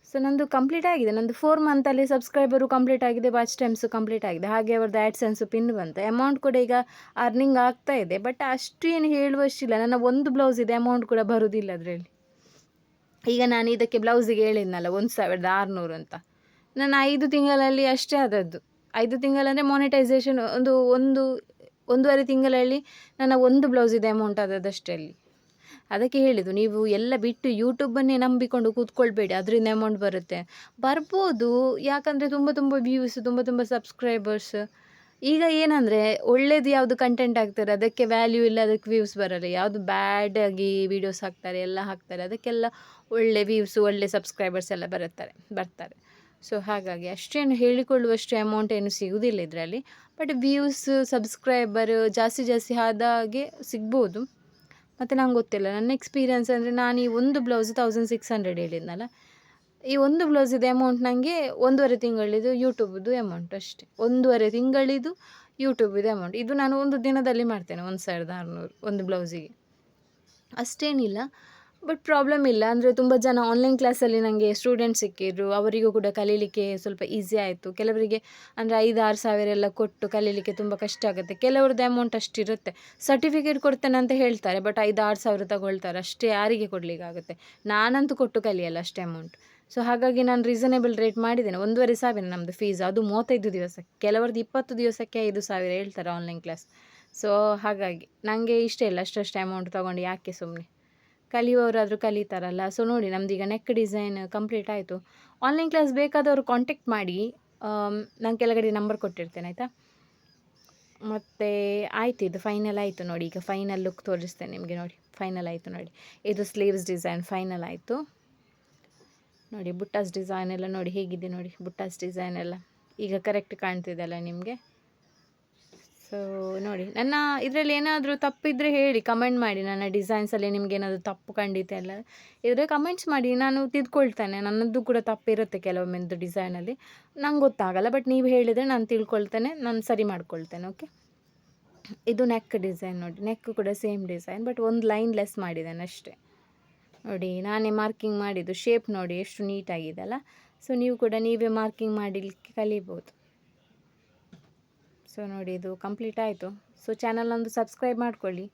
ಸೊ ನಂದು ಕಂಪ್ಲೀಟ್ ಆಗಿದೆ, ನಂದು 4 ಮಂತಲ್ಲಿ ಸಬ್ಸ್ಕ್ರೈಬರು ಕಂಪ್ಲೀಟ್ ಆಗಿದೆ, ವಾಚ್ ಟೈಮ್ಸು ಕಂಪ್ಲೀಟ್ ಆಗಿದೆ, ಹಾಗೆ ಅವ್ರದ್ದು ಆ್ಯಡ್ಸೆನ್ಸು ಪಿನ್ ಬಂತು. ಅಮೌಂಟ್ ಕೂಡ ಈಗ ಅರ್ನಿಂಗ್ ಆಗ್ತಾ ಇದೆ, ಬಟ್ ಅಷ್ಟು ಏನು ಹೇಳುವಷ್ಟಿಲ್ಲ. ನನ್ನ ಒಂದು ಬ್ಲೌಸ್ ಇದೆ, ಅಮೌಂಟ್ ಕೂಡ ಬರೋದಿಲ್ಲ ಅದರಲ್ಲಿ. ಈಗ ನಾನು ಇದಕ್ಕೆ ಬ್ಲೌಸಿಗೆ ಹೇಳಿದ್ನಲ್ಲ 1600 ಅಂತ, ನಾನು 5 ತಿಂಗಳಲ್ಲಿ ಅಷ್ಟೇ ಆದದ್ದು. 5 ತಿಂಗಳಂದರೆ ಮಾನಿಟೈಸೇಷನ್ ಒಂದೂವರೆ ತಿಂಗಳಲ್ಲಿ ನನ್ನ ಒಂದು ಬ್ಲೌಸಿದೆ ಅಮೌಂಟ್ ಆದದ್ದಷ್ಟೇ ಅಲ್ಲಿ. ಅದಕ್ಕೆ ಹೇಳಿದ್ದು, ನೀವು ಎಲ್ಲ ಬಿಟ್ಟು ಯೂಟ್ಯೂಬನ್ನೇ ನಂಬಿಕೊಂಡು ಕೂತ್ಕೊಳ್ಬೇಡಿ, ಅದರಿಂದ ಅಮೌಂಟ್ ಬರ್ಬೋದು. ಯಾಕಂದರೆ ತುಂಬ ವ್ಯೂಸ್, ತುಂಬ ಸಬ್ಸ್ಕ್ರೈಬರ್ಸ್. ಈಗ ಏನಂದರೆ ಒಳ್ಳೇದು ಯಾವುದು ಕಂಟೆಂಟ್ ಹಾಕ್ತಾರೆ ಅದಕ್ಕೆ ವ್ಯಾಲ್ಯೂ ಇಲ್ಲ, ಅದಕ್ಕೆ ವ್ಯೂಸ್ ಬರಲ್ಲ. ಯಾವುದು ಬ್ಯಾಡಾಗಿ ವೀಡಿಯೋಸ್ ಹಾಕ್ತಾರೆ, ಎಲ್ಲ ಹಾಕ್ತಾರೆ, ಅದಕ್ಕೆಲ್ಲ ಒಳ್ಳೆ ವ್ಯೂಸು, ಒಳ್ಳೆ ಸಬ್ಸ್ಕ್ರೈಬರ್ಸ್ ಎಲ್ಲ ಬರ್ತಾರೆ. ಸೊ ಹಾಗಾಗಿ ಅಷ್ಟೇನು ಹೇಳಿಕೊಳ್ಳುವಷ್ಟು ಅಮೌಂಟ್ ಏನು ಸಿಗೋದಿಲ್ಲ ಇದರಲ್ಲಿ. ಬಟ್ ವ್ಯೂಸ್, ಸಬ್ಸ್ಕ್ರೈಬರ್ ಜಾಸ್ತಿ ಆದಾಗೆ ಸಿಗ್ಬೋದು. ಮತ್ತು ನಂಗೆ ಗೊತ್ತಿಲ್ಲ, ನನ್ನ ಎಕ್ಸ್ಪೀರಿಯನ್ಸ್ ಅಂದರೆ, ನಾನು ಈ ಒಂದು ಬ್ಲೌಸ್ 1600 ಹೇಳಿದ್ನಲ್ಲ, ಈ ಒಂದು ಬ್ಲೌಸಿದು ಅಮೌಂಟ್ ನನಗೆ 1.5 ತಿಂಗಳಿದು ಯೂಟ್ಯೂಬ್ದು ಅಮೌಂಟ್ ಅಷ್ಟೇ. 1.5 ತಿಂಗಳಿದು ಯೂಟ್ಯೂಬಿದು ಅಮೌಂಟ್. ಇದು ನಾನು ಒಂದು ದಿನದಲ್ಲಿ ಮಾಡ್ತೇನೆ 1600 ಒಂದು ಬ್ಲೌಸಿಗೆ, ಅಷ್ಟೇನಿಲ್ಲ. ಬಟ್ ಪ್ರಾಬ್ಲಮ್ ಇಲ್ಲ, ಅಂದರೆ ತುಂಬ ಜನ ಆನ್ಲೈನ್ ಕ್ಲಾಸಲ್ಲಿ ನನಗೆ ಸ್ಟೂಡೆಂಟ್ಸ್ ಸಿಕ್ಕಿದ್ರು, ಅವರಿಗೂ ಕೂಡ ಕಲೀಲಿಕ್ಕೆ ಸ್ವಲ್ಪ ಈಸಿ ಆಯಿತು. ಕೆಲವರಿಗೆ ಅಂದರೆ 5-6 ಸಾವಿರ ಎಲ್ಲ ಕೊಟ್ಟು ಕಲೀಲಿಕ್ಕೆ ತುಂಬ ಕಷ್ಟ ಆಗುತ್ತೆ. ಕೆಲವ್ರದ್ದು ಅಮೌಂಟ್ ಅಷ್ಟಿರುತ್ತೆ. ಸರ್ಟಿಫಿಕೇಟ್ ಕೊಡ್ತೇನೆ ಅಂತ ಹೇಳ್ತಾರೆ, ಬಟ್ 5-6 ಸಾವಿರ ತಗೊಳ್ತಾರೆ, ಅಷ್ಟೇ ಯಾರಿಗೆ ಕೊಡಲಿಕ್ಕಾಗುತ್ತೆ. ನಾನಂತೂ ಕೊಟ್ಟು ಕಲಿಯಲ್ಲ ಅಷ್ಟೇ ಅಮೌಂಟ್. ಸೊ ಹಾಗಾಗಿ ನಾನು ರೀಸನೇಬಲ್ ರೇಟ್ ಮಾಡಿದ್ದೇನೆ. 1,500 ನಮ್ಮದು ಫೀಸ್, ಅದು 35 ದಿವಸಕ್ಕೆ. ಕೆಲವರದ್ದು 20 ದಿವಸಕ್ಕೆ 5,000 ಹೇಳ್ತಾರೆ ಆನ್ಲೈನ್ ಕ್ಲಾಸ್. ಸೊ ಹಾಗಾಗಿ ನನಗೆ ಇಷ್ಟ ಇಲ್ಲ ಅಷ್ಟಷ್ಟು ಅಮೌಂಟ್ ತೊಗೊಂಡು ಯಾಕೆ ಸುಮ್ಮನೆ. ಕಲಿಯುವವರಾದರೂ ಕಲಿತಾರಲ್ಲ. ಸೊ ನೋಡಿ, ನಮ್ಮದೀಗ ನೆಕ್ ಡಿಸೈನ್ ಕಂಪ್ಲೀಟ್ ಆಯಿತು. ಆನ್ಲೈನ್ ಕ್ಲಾಸ್ ಬೇಕಾದವರು ಕಾಂಟ್ಯಾಕ್ಟ್ ಮಾಡಿ, ನಾನು ಕೆಳಗಡೆ ನಂಬರ್ ಕೊಟ್ಟಿರ್ತೇನೆ, ಆಯಿತಾ. ಮತ್ತು ಆಯಿತು, ಇದು ಫೈನಲ್ ಆಯಿತು ನೋಡಿ. ಈಗ ಫೈನಲ್ ಲುಕ್ ತೋರಿಸ್ತೇನೆ ನಿಮಗೆ. ನೋಡಿ, ಫೈನಲ್ ಆಯಿತು ನೋಡಿ. ಇದು ಸ್ಲೀವ್ಸ್ ಡಿಸೈನ್ ಫೈನಲ್ ಆಯಿತು ನೋಡಿ. ಬುಟ್ಟಾಸ್ ಡಿಸೈನ್ ಎಲ್ಲ ನೋಡಿ ಹೇಗಿದೆ ನೋಡಿ, ಬುಟ್ಟಾಸ್ ಡಿಸೈನ್ ಎಲ್ಲ ಈಗ ಕರೆಕ್ಟ್ ಕಾಣ್ತಿದೆಯಲ್ಲ ನಿಮಗೆ. ಸೊ ನೋಡಿ, ನನ್ನ ಇದರಲ್ಲಿ ಏನಾದರೂ ತಪ್ಪಿದ್ದರೆ ಹೇಳಿ, ಕಮೆಂಟ್ ಮಾಡಿ. ನನ್ನ ಡಿಸೈನ್ಸಲ್ಲಿ ನಿಮ್ಗೆ ಏನಾದರೂ ತಪ್ಪು ಖಂಡಿತ ಎಲ್ಲ ಇದ್ದರೆ ಕಮೆಂಟ್ಸ್ ಮಾಡಿ, ನಾನು ತಿದ್ಕೊಳ್ತೇನೆ. ನನ್ನದು ಕೂಡ ತಪ್ಪಿರುತ್ತೆ ಕೆಲವೊಮ್ಮೆ ಡಿಸೈನಲ್ಲಿ, ನಂಗೆ ಗೊತ್ತಾಗಲ್ಲ. ಬಟ್ ನೀವು ಹೇಳಿದರೆ ನಾನು ತಿಳ್ಕೊಳ್ತೇನೆ, ನಾನು ಸರಿ ಮಾಡ್ಕೊಳ್ತೇನೆ. ಓಕೆ, ಇದು ನೆಕ್ ಡಿಸೈನ್ ನೋಡಿ. ನೆಕ್ ಕೂಡ ಸೇಮ್ ಡಿಸೈನ್, ಬಟ್ ಒಂದು ಲೈನ್ ಲೆಸ್ ಮಾಡಿದ್ದೇನೆ ಅಷ್ಟೇ ನೋಡಿ. ನಾನೇ ಮಾರ್ಕಿಂಗ್ ಮಾಡಿದ್ದು. ಶೇಪ್ ನೋಡಿ ಎಷ್ಟು ನೀಟಾಗಿದೆ ಅಲ್ಲ. ಸೊ ನೀವು ಕೂಡ ನೀವೇ ಮಾರ್ಕಿಂಗ್ ಮಾಡಲಿಕ್ಕೆ ಕಲಿಬೋದು. ಸೊ ನೋಡಿ, ಇದು ಕಂಪ್ಲೀಟ್ ಆಯಿತು. ಸೊ ಚಾನಲೊಂದು ಸಬ್ಸ್ಕ್ರೈಬ್ ಮಾಡ್ಕೊಳ್ಳಿ,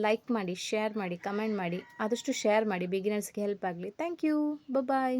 ಲೈಕ್ ಮಾಡಿ, ಶೇರ್ ಮಾಡಿ, ಕಮೆಂಟ್ ಮಾಡಿ. ಆದಷ್ಟು ಶೇರ್ ಮಾಡಿ, ಬಿಗಿನರ್ಸ್ಗೆ ಹೆಲ್ಪ್ ಆಗಲಿ. Thank you, bye.